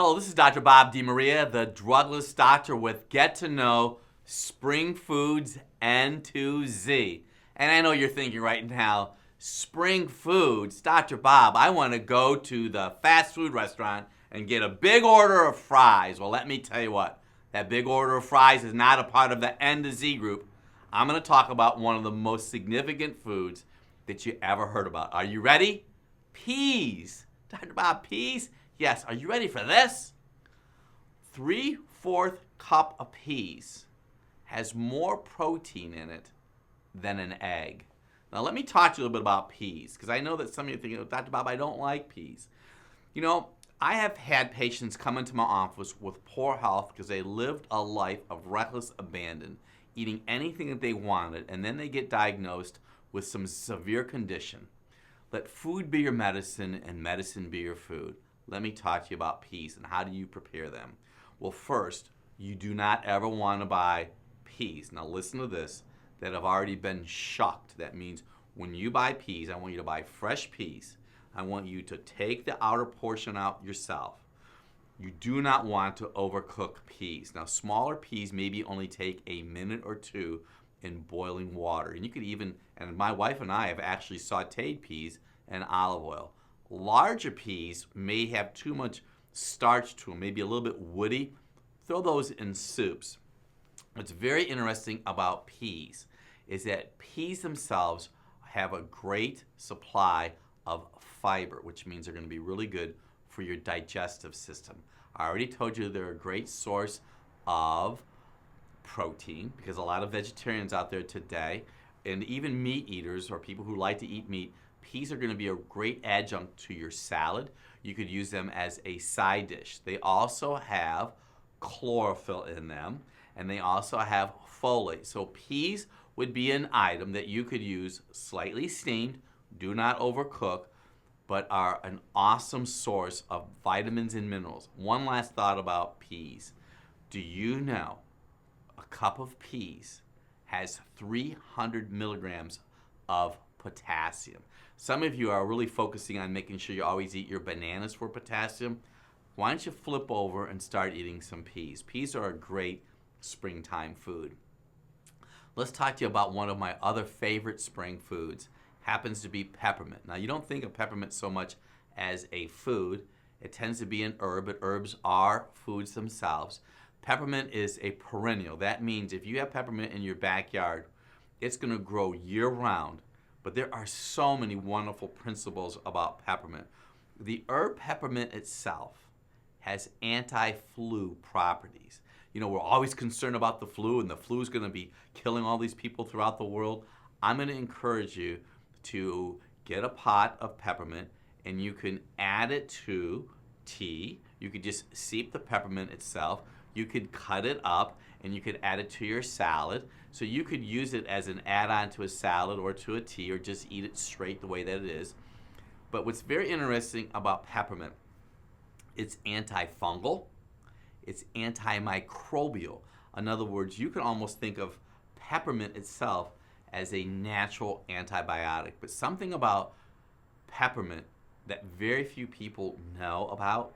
Hello, this is Dr. Bob DeMaria, the drugless doctor with Get to Know Spring Foods N2Z. And I know you're thinking right now, spring foods, Dr. Bob, I want to go to the fast food restaurant and get a big order of fries. Well, let me tell you what, that big order of fries is not a part of the N to Z group. I'm going to talk about one of the most significant foods that you ever heard about. Are you ready? Peas. Dr. Bob, peas? Yes, are you ready for this? 3/4 cup of peas has more protein in it than an egg. Now let me talk to you a little bit about peas, because I know that some of you are thinking, Dr. Bob, I don't like peas. You know, I have had patients come into my office with poor health because they lived a life of reckless abandon, eating anything that they wanted, and then they get diagnosed with some severe condition. Let food be your medicine and medicine be your food. Let me talk to you about peas and how do you prepare them. Well, first, you do not ever want to buy peas. Now listen to this, that have already been shucked. That means when you buy peas, I want you to buy fresh peas. I want you to take the outer portion out yourself. You do not want to overcook peas. Now smaller peas maybe only take a minute or two in boiling water. And you could even, and my wife and I have actually sauteed peas in olive oil. Larger peas may have too much starch to them, maybe a little bit woody. Throw those in soups. What's very interesting about peas is that peas themselves have a great supply of fiber, which means they're going to be really good for your digestive system. I already told you they're a great source of protein because a lot of vegetarians out there today, and even meat eaters or people who like to eat meat, peas are going to be a great adjunct to your salad. You could use them as a side dish. They also have chlorophyll in them, and they also have folate. So peas would be an item that you could use slightly steamed, do not overcook, but are an awesome source of vitamins and minerals. One last thought about peas. Do you know a cup of peas has 300 milligrams of potassium? Some of you are really focusing on making sure you always eat your bananas for potassium. Why don't you flip over and start eating some peas? Peas are a great springtime food. Let's talk to you about one of my other favorite spring foods. Happens to be peppermint. Now you don't think of peppermint so much as a food. It tends to be an herb, but herbs are foods themselves. Peppermint is a perennial. That means if you have peppermint in your backyard, it's going to grow year-round. But there are so many wonderful principles about peppermint. The herb peppermint itself has anti-flu properties. You know, we're always concerned about the flu, and the flu is going to be killing all these people throughout the world. I'm going to encourage you to get a pot of peppermint, and you can add it to tea. You could just steep the peppermint itself. You could cut it up, and you could add it to your salad. So you could use it as an add-on to a salad or to a tea, or just eat it straight the way that it is. But what's very interesting about peppermint, it's antifungal, it's antimicrobial. In other words, you can almost think of peppermint itself as a natural antibiotic. But something about peppermint that very few people know about,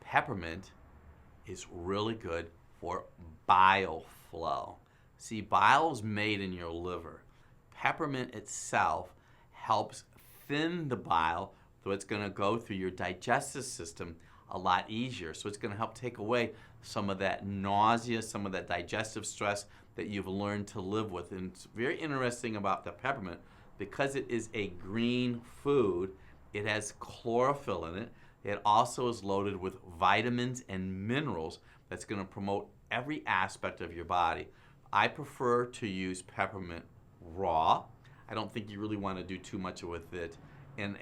peppermint is really good for bile flow. See, bile is made in your liver. Peppermint itself helps thin the bile, so it's going to go through your digestive system a lot easier. So it's going to help take away some of that nausea, some of that digestive stress that you've learned to live with. And it's very interesting about the peppermint, because it is a green food, it has chlorophyll in it. It also is loaded with vitamins and minerals that's going to promote every aspect of your body. I prefer to use peppermint raw. I don't think you really want to do too much with it in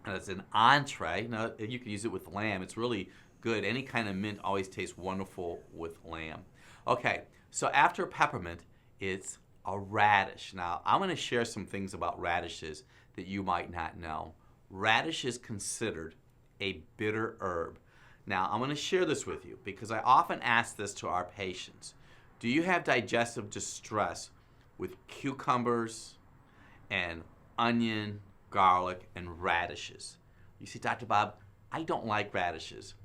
as an entree. Now, you can use it with lamb. It's really good. Any kind of mint always tastes wonderful with lamb. Okay, so after peppermint, it's a radish. Now, I'm going to share some things about radishes that you might not know. Radish is considered a bitter herb. Now, I'm going to share this with you because I often ask this to our patients. Do you have digestive distress with cucumbers and onion, garlic, and radishes? You see, Dr. Bob, I don't like radishes.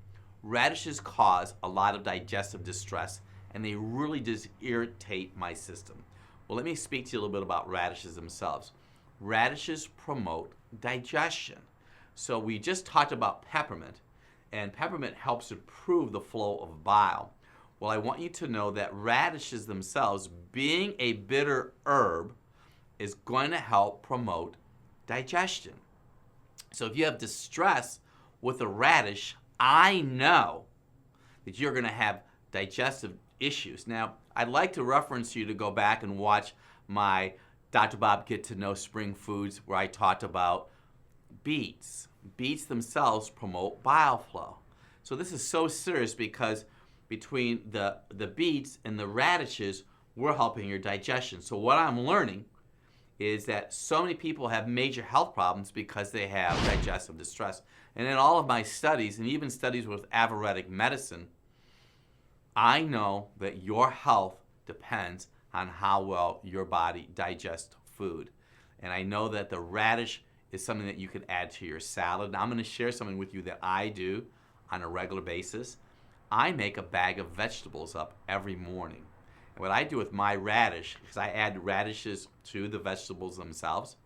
Radishes cause a lot of digestive distress, and they really just irritate my system. Well, let me speak to you a little bit about radishes themselves. Radishes promote digestion. So we just talked about peppermint, and peppermint helps improve the flow of bile. Well, I want you to know that radishes themselves, being a bitter herb, is going to help promote digestion. So if you have distress with a radish, I know that you're going to have digestive issues. Now, I'd like to reference you to go back and watch my Dr. Bob Get to Know Spring Foods, where I talked about beets. Beets themselves promote bile flow. So this is so serious because between the beets and the radishes, we're helping your digestion. So what I'm learning is that so many people have major health problems because they have digestive distress. And in all of my studies, and even studies with Ayurvedic medicine, I know that your health depends on how well your body digests food. And I know that the radish is something that you could add to your salad. Now I'm going to share something with you that I do on a regular basis. I make a bag of vegetables up every morning. And what I do with my radish, because I add radishes to the vegetables themselves,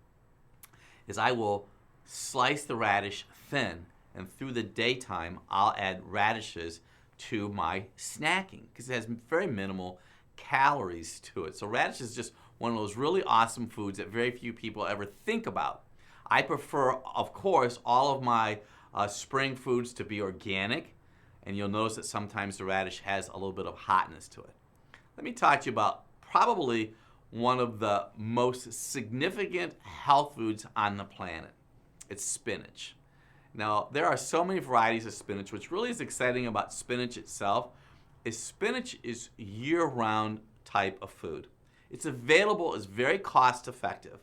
is I will slice the radish thin, and through the daytime I'll add radishes to my snacking because it has very minimal calories to it. So radish is just one of those really awesome foods that very few people ever think about. I prefer, of course, all of my spring foods to be organic, and you'll notice that sometimes the radish has a little bit of hotness to it. Let me talk to you about probably one of the most significant health foods on the planet. It's spinach. Now, there are so many varieties of spinach. What's really is exciting about spinach itself is spinach is year-round type of food. It's available, it's very cost-effective.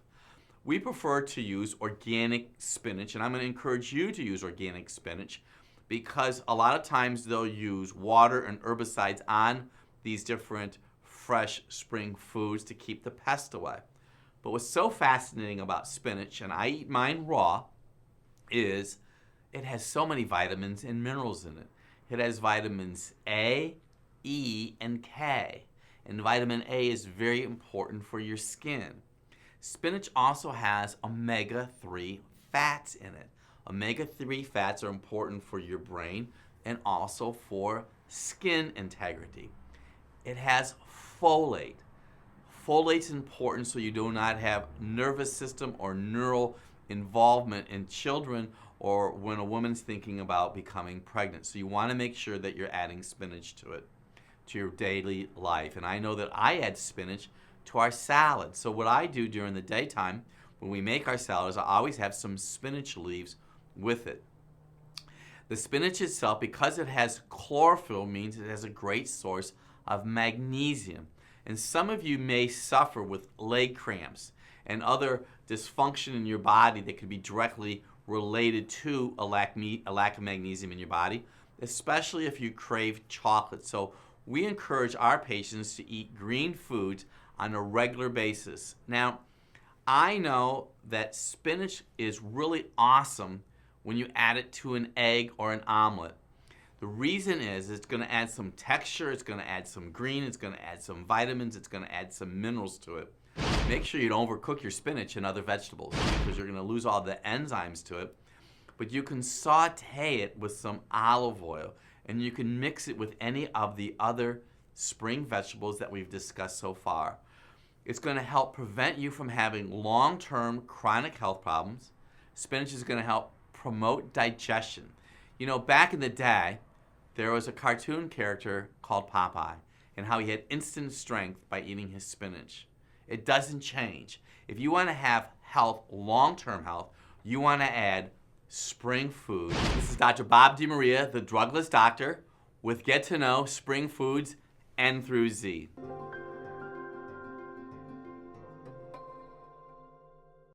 We prefer to use organic spinach, and I'm going to encourage you to use organic spinach because a lot of times they'll use water and herbicides on these different fresh spring foods to keep the pest away. But what's so fascinating about spinach, and I eat mine raw, is it has so many vitamins and minerals in it. It has vitamins A, E, and K. And vitamin A is very important for your skin. Spinach also has omega-3 fats in it. Omega-3 fats are important for your brain and also for skin integrity. It has folate. Folate's important so you do not have nervous system or neural involvement in children or when a woman's thinking about becoming pregnant. So you want to make sure that you're adding spinach to it, to your daily life. And I know that I add spinach to our salad. So what I do during the daytime when we make our salad is I always have some spinach leaves with it. The spinach itself, because it has chlorophyll, means it has a great source of magnesium. And some of you may suffer with leg cramps and other dysfunction in your body that could be directly related to a lack of magnesium in your body, especially if you crave chocolate. So we encourage our patients to eat green foods on a regular basis. Now, I know that spinach is really awesome when you add it to an egg or an omelet. The reason is it's going to add some texture, it's going to add some green, it's going to add some vitamins, it's going to add some minerals to it. Make sure you don't overcook your spinach and other vegetables because you're going to lose all the enzymes to it. But you can saute it with some olive oil and you can mix it with any of the other spring vegetables that we've discussed so far. It's going to help prevent you from having long-term chronic health problems. Spinach is going to help promote digestion. You know, back in the day, there was a cartoon character called Popeye and how he had instant strength by eating his spinach. It doesn't change. If you want to have health, long-term health, you want to add spring food. This is Dr. Bob DeMaria, the Drugless Doctor, with Get to Know Spring Foods N through Z.